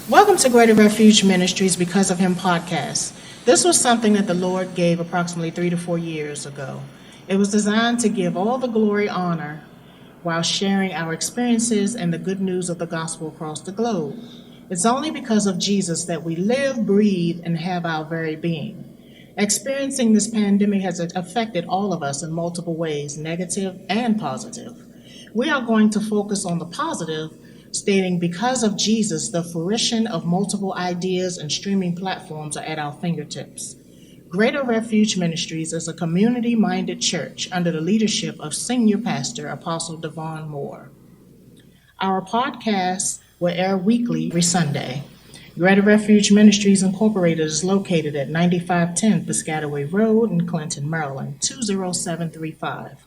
Welcome to Greater Refuge Ministries Because of Him podcast. This was something that the Lord gave approximately 3 to 4 years ago. It was designed to give all the glory, honor, while sharing our experiences and the good news of the gospel across the globe. It's only because of Jesus that we live, breathe, and have our very being. Experiencing this pandemic has affected all of us in multiple ways, negative and positive. We are going to focus on the positive, stating because of Jesus, the fruition of multiple ideas and streaming platforms are at our fingertips. Greater Refuge Ministries is a community-minded church under the leadership of Senior Pastor Apostle Devon Moore. Our podcast will air weekly every Sunday. Greater Refuge Ministries Incorporated is located at 9510 Piscataway Road in Clinton, Maryland, 20735.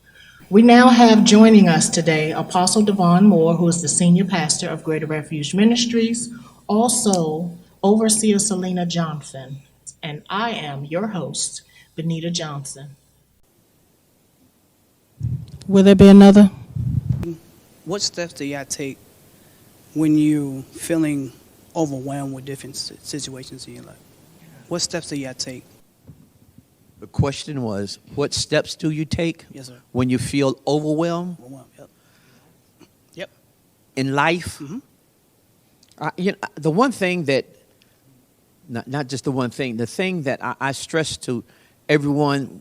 We now have joining us today Apostle Devon Moore, who is the Senior Pastor of Greater Refuge Ministries, also Overseer Selena Johnson, and I am your host, Benita Johnson. Will there be another? What steps do y'all take when you feeling overwhelmed with different situations in your life? What steps do y'all take? The question was, what steps do you take Yes, sir. when you feel overwhelmed Yep. in life? Mm-hmm. The one thing that, not just the one thing, the thing that I stress to everyone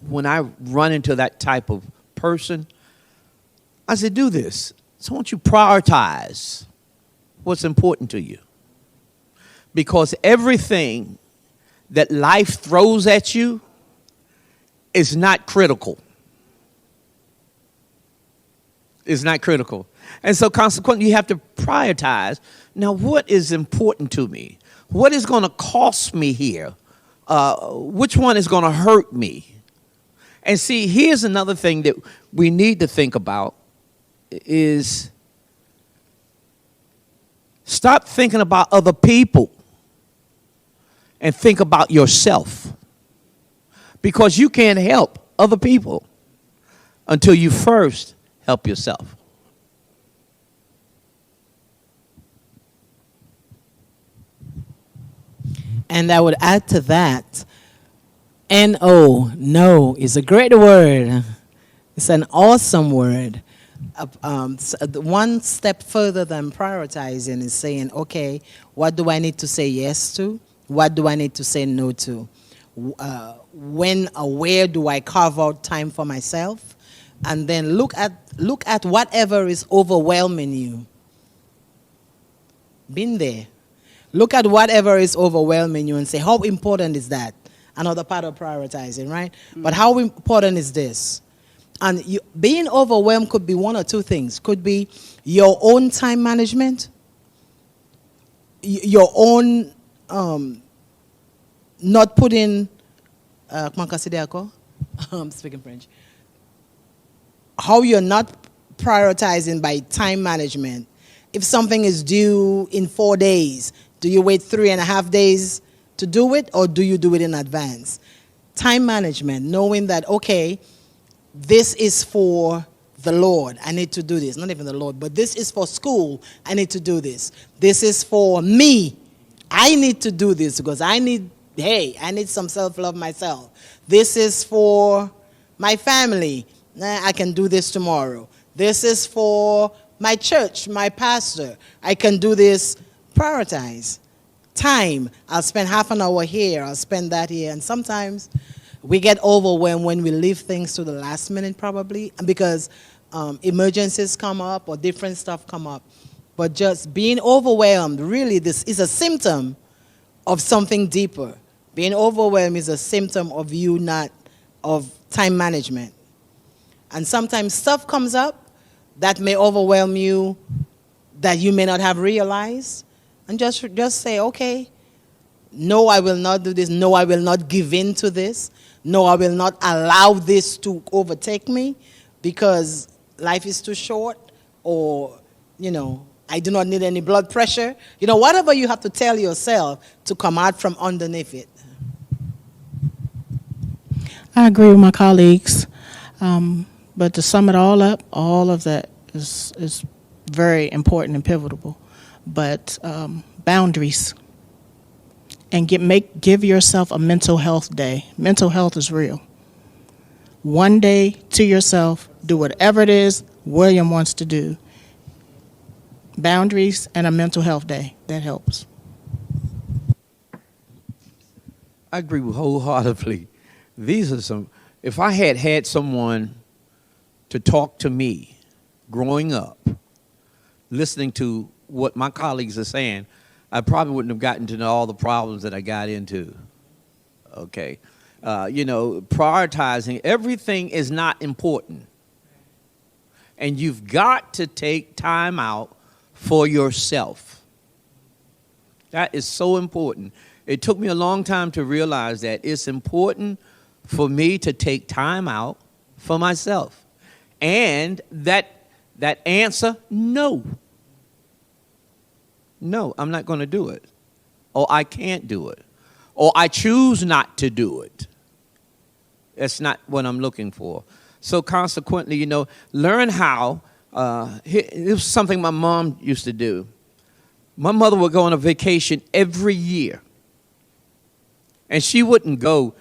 when I run into that type of person, I say, do this. So I want you to prioritize what's important to you. Because everything that life throws at you is not critical. It's not critical. And so consequently, you have to prioritize. Now, what is important to me? What is going to cost me here? Which one is going to hurt me? And see, here's another thing that we need to think about is stop thinking about other people and think about yourself, because you can't help other people until you first help yourself. And I would add to that, no, is a great word. It's an awesome word. One step further than prioritizing is saying, okay, what do I need to say yes to? What do I need to say no to? When or where do I carve out time for myself? And then look at whatever is overwhelming you. Been there. Look at whatever is overwhelming you and say, how important is that? Another part of prioritizing, right? Mm-hmm. But how important is this? And being overwhelmed could be one or two things. Could be your own time management, your own not putting, I'm speaking French. How you're not prioritizing by time management. If something is due in 4 days, do you wait 3.5 days to do it, or do you do it in advance? Time management, knowing that, okay, this is for the Lord, I need to do this. Not even the Lord, but this is for school, I need to do this. This is for me, I need to do this because I need some self-love myself. This is for my family, I can do this tomorrow. This is for my church, my pastor, I can do this. Prioritize. Time, I'll spend half an hour here, I'll spend that here. And sometimes we get overwhelmed when we leave things to the last minute probably, because emergencies come up or different stuff come up. But just being overwhelmed, really this is a symptom of something deeper. Being overwhelmed is a symptom of of time management. And sometimes stuff comes up that may overwhelm you, that you may not have realized. And just say, okay, no, I will not do this. No, I will not give in to this. No, I will not allow this to overtake me, because life is too short, or, I do not need any blood pressure. Whatever you have to tell yourself to come out from underneath it. I agree with my colleagues. But to sum it all up, all of that is very important and pivotal. but boundaries. And give yourself a mental health day. Mental health is real. One day to yourself, do whatever it is William wants to do. Boundaries and a mental health day. That helps. I agree wholeheartedly. These are some, if I had had someone to talk to me growing up, listening to what my colleagues are saying, I probably wouldn't have gotten to know all the problems that I got into. Okay. Prioritizing, everything is not important. And you've got to take time out for yourself. That is so important. It took me a long time to realize that it's important for me to take time out for myself. And that answer, no. No, I'm not going to do it. Or I can't do it. Or I choose not to do it. That's not what I'm looking for. So consequently, learn how. It was something my mom used to do. My mother would go on a vacation every year. And she wouldn't go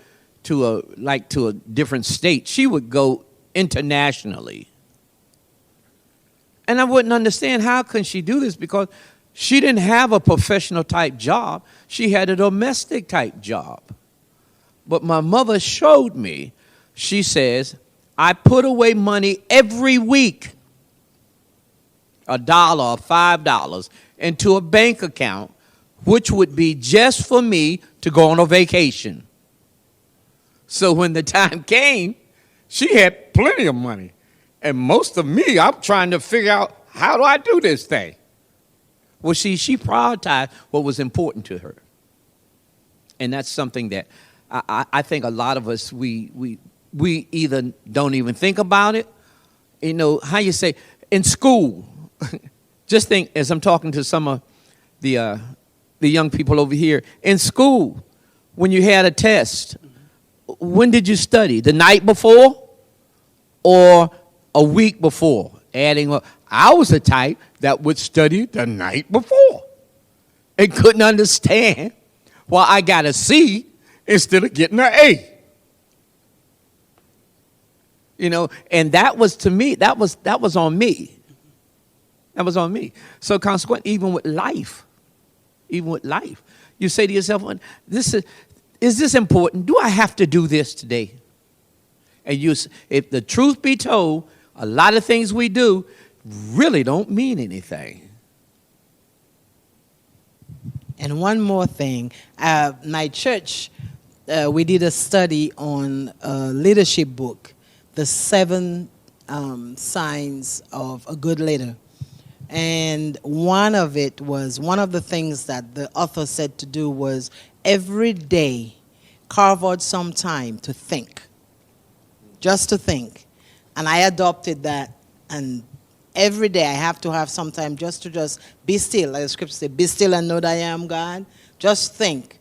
to a different state. She would go internationally. And I wouldn't understand how can she do this, because she didn't have a professional type job. She had a domestic type job. But my mother showed me, she says, I put away money every week, $1 or $5, into a bank account, which would be just for me to go on a vacation. So when the time came, she had plenty of money. And most of me, I'm trying to figure out, how do I do this thing? Well, she prioritized what was important to her. And that's something that I think a lot of us, we either don't even think about it. How you say, in school, just think, as I'm talking to some of the young people over here, in school, when you had a test, when did you study? The night before or a week before? Adding up. I was the type that would study the night before and couldn't understand why I got a C instead of getting an A. And that was, to me, that was on me. That was on me. So consequently, even with life, you say to yourself, is this important? Do I have to do this today? And if the truth be told, a lot of things we do really don't mean anything. And one more thing. My church, we did a study on a leadership book, The 7 Signs of a Good Leader. And one of the things that the author said to do was every day carve out some time to think. Just to think. And I adopted that, and every day I have to have some time just to be still. Like the scripture says, be still and know that I am God. Just think.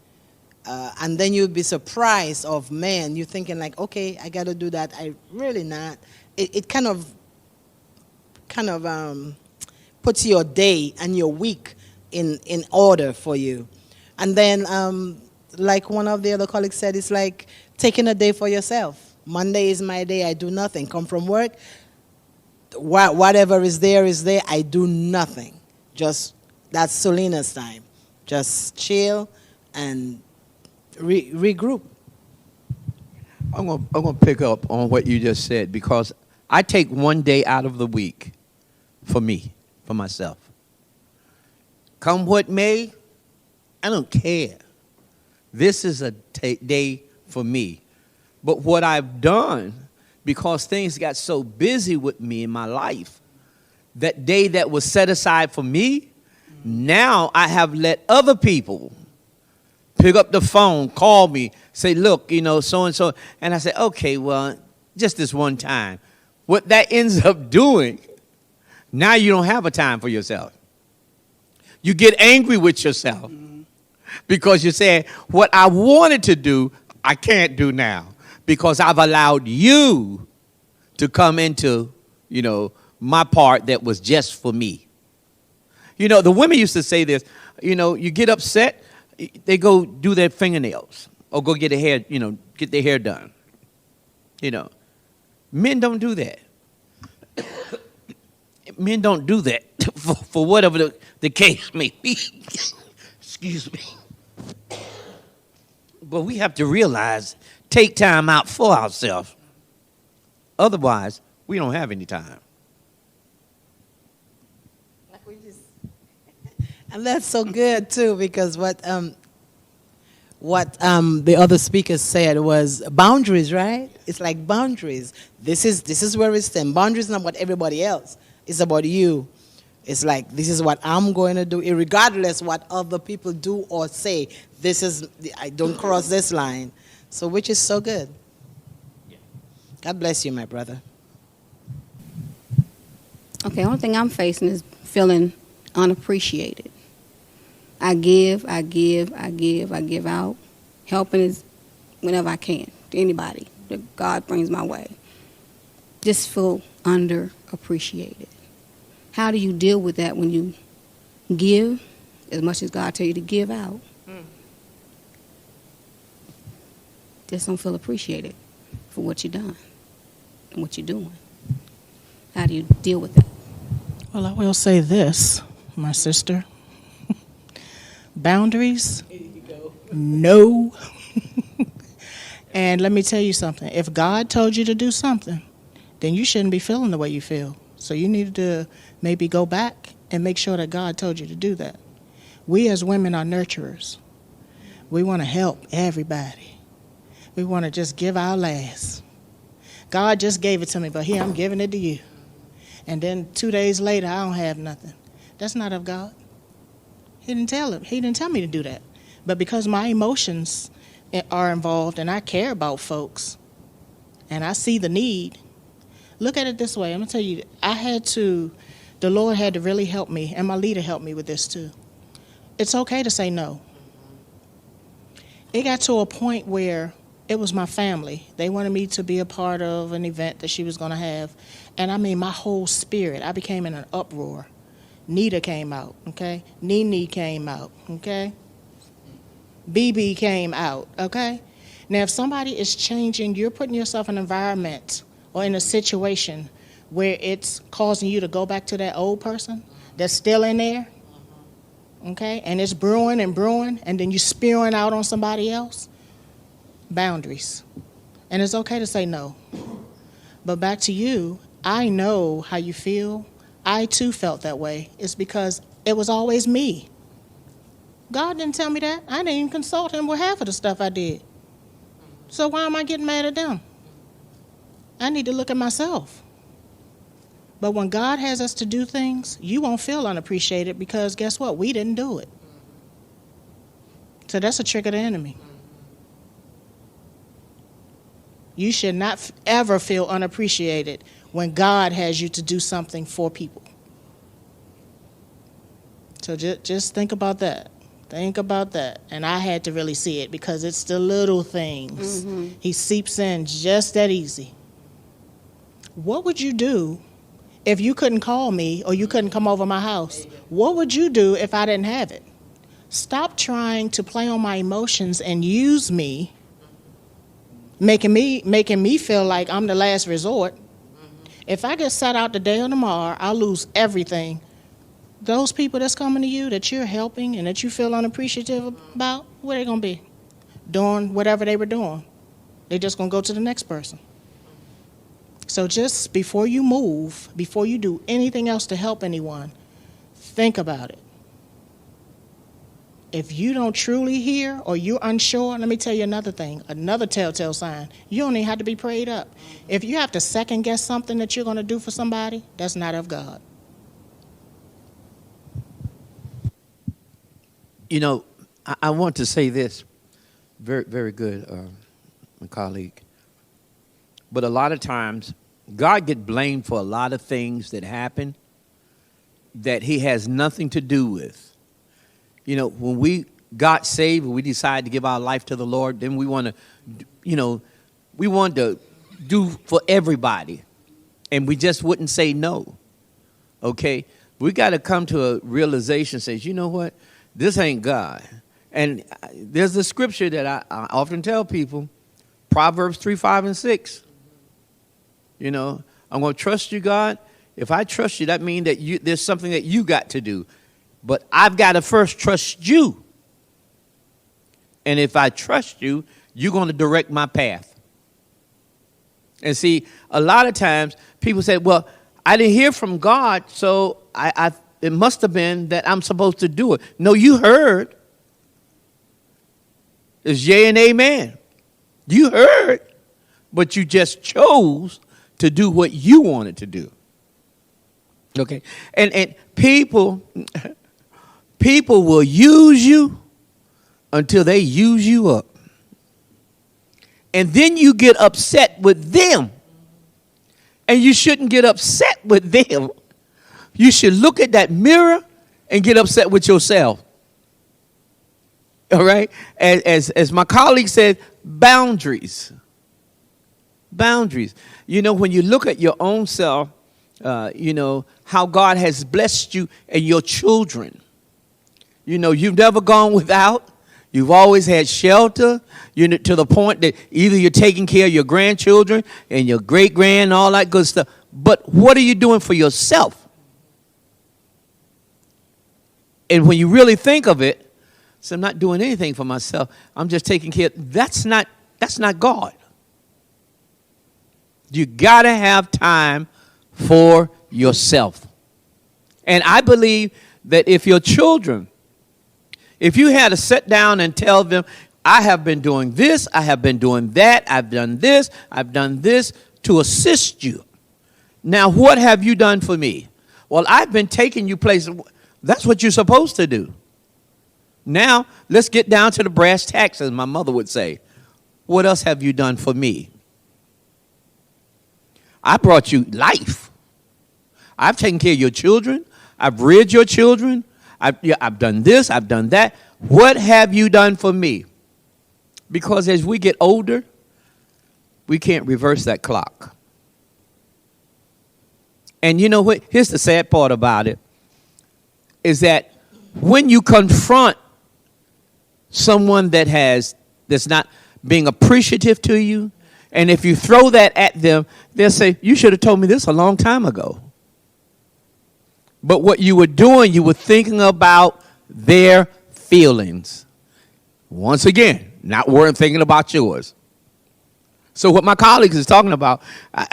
And then you'll be surprised of, man, you're thinking like, okay, I got to do that. I really not. It kind of puts your day and your week in order for you. And then, like one of the other colleagues said, it's like taking a day for yourself. Monday is my day. I do nothing. Come from work. Whatever is there, I do nothing. That's Selina's time. Just chill and regroup. I'm gonna pick up on what you just said, because I take one day out of the week for me, for myself. Come what may, I don't care. This is a day for me. But what I've done, because things got so busy with me in my life, that day that was set aside for me, now I have let other people pick up the phone, call me, say, look, so-and-so. And I say, okay, well, just this one time. What that ends up doing, now you don't have a time for yourself. You get angry with yourself because you say, what I wanted to do, I can't do now, because I've allowed you to come into, my part that was just for me. You know, the women used to say this. You know, you get upset, they go do their fingernails or go get their hair, get their hair done. You know, men don't do that. Men don't do that for whatever the case may be. Excuse me. But we have to realize, take time out for ourselves. Otherwise, we don't have any time. And that's so good too, because what the other speaker said was boundaries, right? It's like boundaries. This is where we stand. Boundaries not about everybody else. It's about you. It's like, this is what I'm going to do, regardless what other people do or say. I don't cross this line. So, which is so good. God bless you, my brother. Okay, only thing I'm facing is feeling unappreciated. I give out. Helping is whenever I can to anybody that God brings my way. Just feel underappreciated. How do you deal with that when you give as much as God tell you to give out? Just don't feel appreciated for what you've done and what you're doing. How do you deal with that? Well, I will say this, my sister. Boundaries? No. And let me tell you something. If God told you to do something, then you shouldn't be feeling the way you feel. So you need to maybe go back and make sure that God told you to do that. We as women are nurturers. We want to help everybody. We want to just give our last. God just gave it to me, but here I'm giving it to you. And then 2 days later, I don't have nothing. That's not of God. He didn't tell me to do that. But because my emotions are involved and I care about folks and I see the need, look at it this way. I'm going to tell you, the Lord had to really help me, and my leader helped me with this too. It's okay to say no. It got to a point where it was my family. They wanted me to be a part of an event that she was going to have. And I mean, my whole spirit, I became in an uproar. Nita came out, okay? Nene came out, okay? BB came out, okay? Now, if somebody is changing, you're putting yourself in an environment or in a situation where it's causing you to go back to that old person that's still in there, okay? And it's brewing, and then you're spewing out on somebody else. Boundaries. And it's okay to say no. But back to you, I know how you feel. I too felt that way. It's because it was always me. God didn't tell me that. I didn't even consult him with half of the stuff I did. So why am I getting mad at them? I need to look at myself. But when God has us to do things, you won't feel unappreciated because guess what? We didn't do it. So that's a trick of the enemy. You should not ever feel unappreciated when God has you to do something for people. So just think about that. Think about that. And I had to really see it because it's the little things. Mm-hmm. He seeps in just that easy. What would you do if you couldn't call me or you couldn't come over my house? What would you do if I didn't have it? Stop trying to play on my emotions and use me, making me feel like I'm the last resort. If I get sat out today or tomorrow, I'll lose everything. Those people that's coming to you that you're helping and that you feel unappreciative about, where they going to be? Doing whatever they were doing. They're just going to go to the next person. So just before you move, before you do anything else to help anyone, think about it. If you don't truly hear or you're unsure, let me tell you another thing, another telltale sign. You don't even have to be prayed up. If you have to second guess something that you're going to do for somebody, that's not of God. You know, I want to say this. Very, very good, my colleague. But a lot of times, God gets blamed for a lot of things that happen that he has nothing to do with. You know, when we got saved, when we decided to give our life to the Lord, then we want to, we want to do for everybody. And we just wouldn't say no. Okay? We got to come to a realization, says, you know what? This ain't God. And there's a scripture that I often tell people, Proverbs 3, 5, and 6. You know, I'm going to trust you, God. If I trust you, that means that there's something that you got to do. But I've got to first trust you. And if I trust you, you're going to direct my path. And see, a lot of times people say, well, I didn't hear from God, so it must have been that I'm supposed to do it. No, you heard. It's yea and amen. You heard, but you just chose to do what you wanted to do. Okay? And people will use you until they use you up. And then you get upset with them. And you shouldn't get upset with them. You should look at that mirror and get upset with yourself. All right? As my colleague said, boundaries. Boundaries. You know, when you look at your own self, you know, how God has blessed you and your children. You know, you've never gone without. You've always had shelter, you know, to the point that either you're taking care of your grandchildren and your great-grand and all that good stuff. But what are you doing for yourself? And when you really think of it, so I'm not doing anything for myself. I'm just taking care. That's not God. You got to have time for yourself. And I believe that if your children, if you had to sit down and tell them, I have been doing this, I have been doing that, I've done this to assist you. Now, what have you done for me? Well, I've been taking you places. That's what you're supposed to do. Now, let's get down to the brass tacks, as my mother would say. What else have you done for me? I brought you life. I've taken care of your children. I've reared your children. I've done this, I've done that. What have you done for me? Because as we get older, we can't reverse that clock. And you know what? Here's the sad part about it, is that when you confront someone that's not being appreciative to you, and if you throw that at them, they'll say, you should have told me this a long time ago. But what you were doing, you were thinking about their feelings. Once again, not thinking about yours. So what my colleagues is talking about,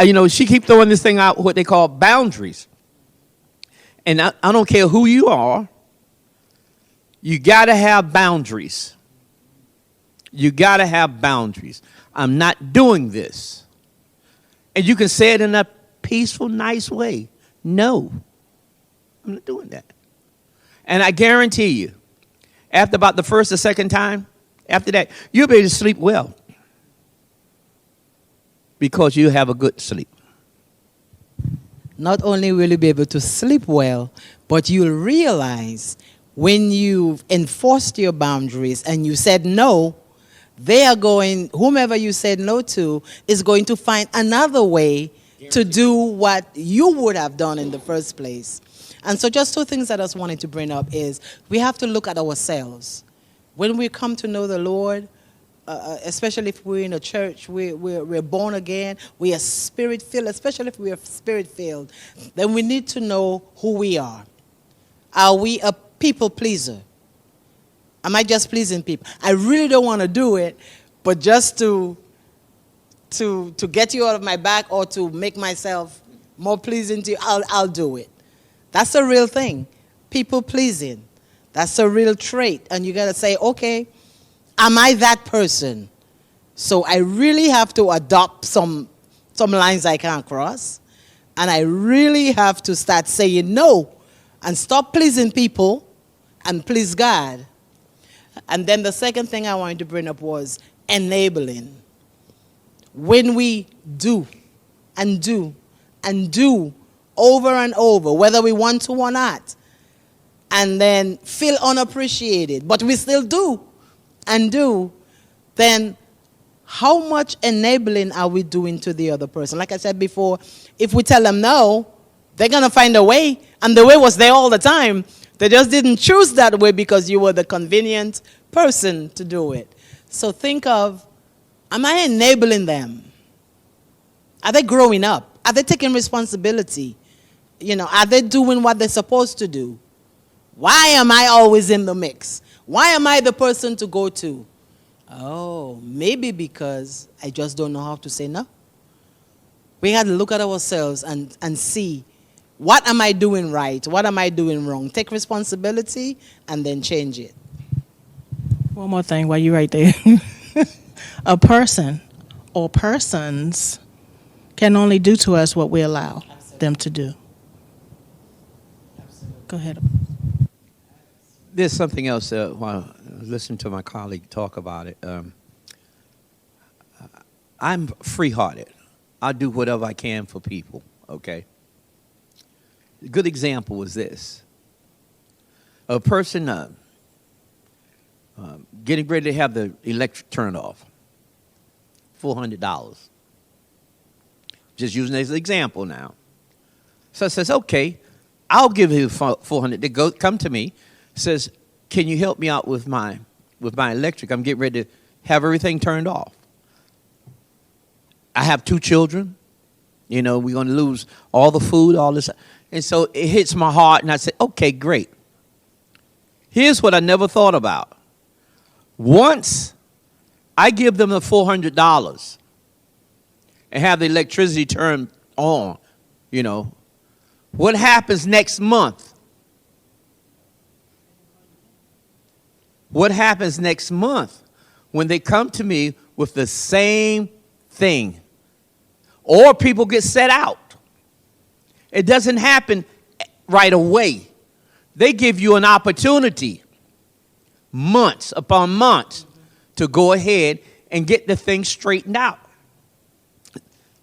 you know, she keep throwing this thing out, what they call boundaries. And I don't care who you are, you got to have boundaries. You got to have boundaries. I'm not doing this. And you can say it in a peaceful, nice way. No. I'm not doing that. And I guarantee you, after about the first or second time, after that, you'll be able to sleep well. Because you have a good sleep. Not only will you be able to sleep well, but you'll realize when you've enforced your boundaries and you said no, whomever you said no to is going to find another way to do what you would have done in the first place. And so just two things that I just wanted to bring up is we have to look at ourselves. When we come to know the Lord, especially if we're in a church, we're born again, we are spirit-filled, especially if we are spirit-filled, then we need to know who we are. Are we a people pleaser? Am I just pleasing people? I really don't want to do it, but just to get you out of my back or to make myself more pleasing to you, I'll do it. That's a real thing. People pleasing. That's a real trait. And you got to say, okay, am I that person? So I really have to adopt some lines I can't cross. And I really have to start saying no and stop pleasing people and please God. And then the second thing I wanted to bring up was enabling. When we do and do and do over and over, whether we want to or not, and then feel unappreciated, but we still do and do, then how much enabling are we doing to the other person? Like I said before, if we tell them no, They're going to find a way, and the way was there all the time. They just didn't choose that way because you were the convenient person to do it. So think of, am I enabling them? Are they growing up? Are they taking responsibility? You know, are they doing what they're supposed to do? Why am I always in the mix? Why am I the person to go to? Oh, maybe because I just don't know how to say no. We had to look at ourselves and see, what am I doing right? What am I doing wrong? Take responsibility and then change it. One more thing while you're right there. A person or persons can only do to us what we allow them to do. Go ahead. There's something else while I was listening to my colleague talk about it. I'm free-hearted. I do whatever I can for people, okay? A good example was this. A person getting ready to have the electric turned off, $400. Just using it as an example now. So I says, okay, I'll give you $400. They come to me, says, can you help me out with my electric? I'm getting ready to have everything turned off. I have 2 children. You know, we're going to lose all the food, all this. And so it hits my heart, and I said, okay, great. Here's what I never thought about. Once I give them the $400 and have the electricity turned on, you know, what happens next month? What happens next month when they come to me with the same thing? Or people get set out. It doesn't happen right away. They give you an opportunity, months upon months, to go ahead and get the thing straightened out.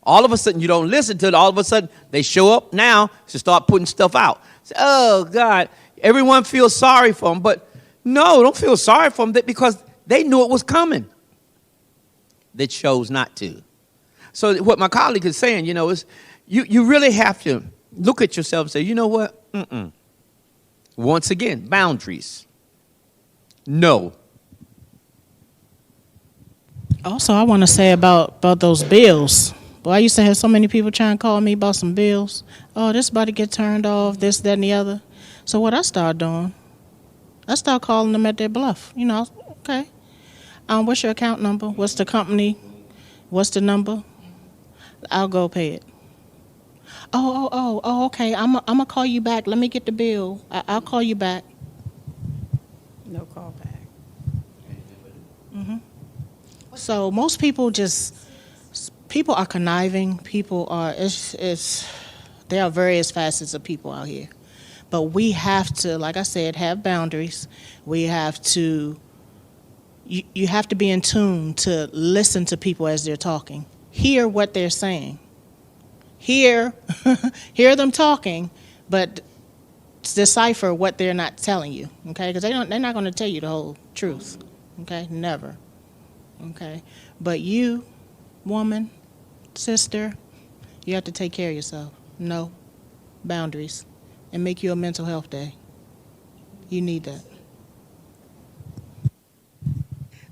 All of a sudden, you don't listen to it. All of a sudden, they show up now to start putting stuff out. Say, oh, God, everyone feels sorry for them. But no, don't feel sorry for them because they knew it was coming. They chose not to. So what my colleague is saying, you know, is you really have to look at yourself and say, you know what? Once again, boundaries. No. Also, I want to say about those bills. Boy, I used to have so many people trying to call me about some bills. Oh, this about to get turned off, this, that, and the other. So what I started doing, I started calling them at their bluff. You know, okay. What's your account number? What's the company? What's the number? I'll go pay it. Oh, okay. I'm going to call you back. Let me get the bill. I'll call you back. No call back. Mm-hmm. So most people people are conniving. People are, there are various facets of people out here. But we have to, like I said, have boundaries. We have to, you have to be in tune to listen to people as they're talking. Hear what they're saying. Hear them talking, but decipher what they're not telling you, okay? Because they're not going to tell you the whole truth, okay? Never, okay? But you, woman, sister, you have to take care of yourself. No boundaries, and make you a mental health day. You need that.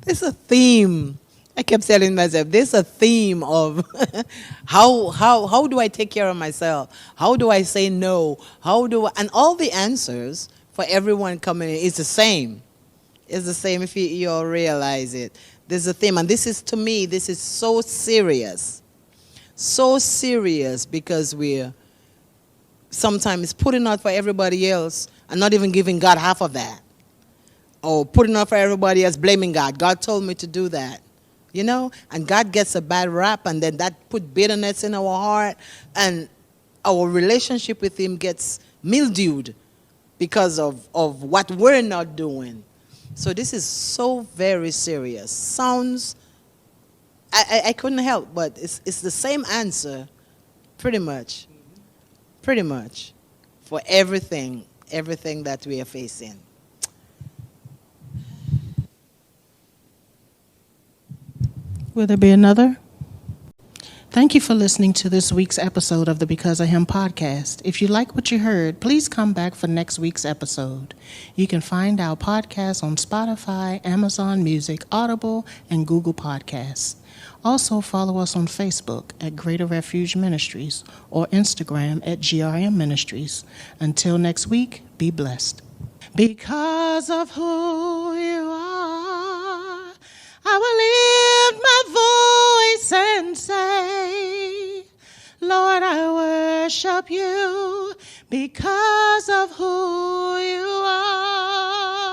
There's a theme. I kept telling myself, there's a theme of how do I take care of myself? How do I say no? And all the answers for everyone coming in is the same. It's the same if you all realize it. There's a theme, and this is, to me, this is so serious. So serious because we're sometimes putting out for everybody else and not even giving God half of that. Or putting out for everybody else, blaming God. God told me to do that. You know, and God gets a bad rap, and then that put bitterness in our heart, and our relationship with Him gets mildewed because of what we're not doing. So this is so very serious. Sounds, I couldn't help, but it's the same answer, pretty much, for everything that we are facing. Will there be another? Thank you for listening to this week's episode of the Because of Him podcast. If you like what you heard, please come back for next week's episode. You can find our podcast on Spotify, Amazon Music, Audible, and Google Podcasts. Also follow us on Facebook at GreaterRefuge Ministries or Instagram at GRM Ministries. Until next week, be blessed. Because of who you are, I will lift my voice and say, Lord, I worship you because of who you are.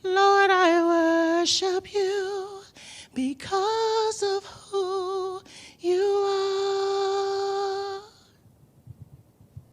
Lord, I worship you because of who